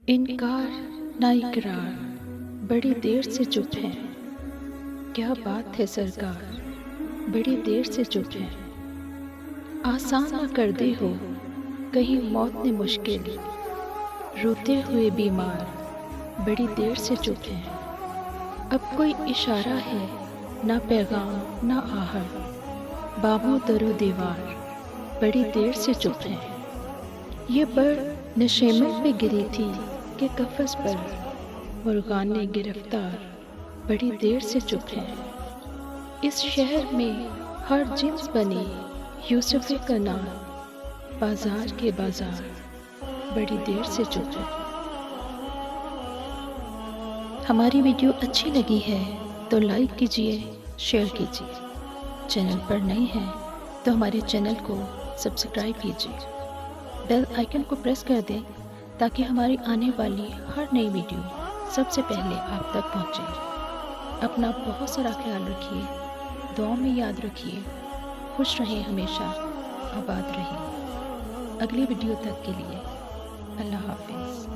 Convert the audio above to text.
انکار نہ اقرار بڑی دیر سے چپ ہیں، کیا بات ہے سرکار بڑی دیر سے چپ ہیں، آسان نہ کر دی ہو کہیں موت نے مشکل، روتے ہوئے بیمار بڑی دیر سے چپ ہیں، اب کوئی اشارہ ہے نہ پیغام نہ آہٹ، باموں در و دیوار بڑی دیر سے چپ ہیں، یہ بڑ نشیمن پہ گری تھی کہ قفس پر مرغان نے گرفتار بڑی دیر سے چپ ہیں، اس شہر میں ہر جنس بنی یوسف کا نام، بازار کے بازار بڑی دیر سے چپ ہیں۔ ہماری ویڈیو اچھی لگی ہے تو لائک کیجئے، شیئر کیجئے، چینل پر نئے ہیں تو ہمارے چینل کو سبسکرائب کیجئے، بیل آئیکن کو پریس کر دیں تاکہ ہماری آنے والی ہر نئی ویڈیو سب سے پہلے آپ تک پہنچے۔ اپنا بہت سارا خیال رکھیے، دعاؤں میں یاد رکھیے، خوش رہیں، ہمیشہ آباد رہیں۔ اگلی ویڈیو تک کے لیے اللہ حافظ۔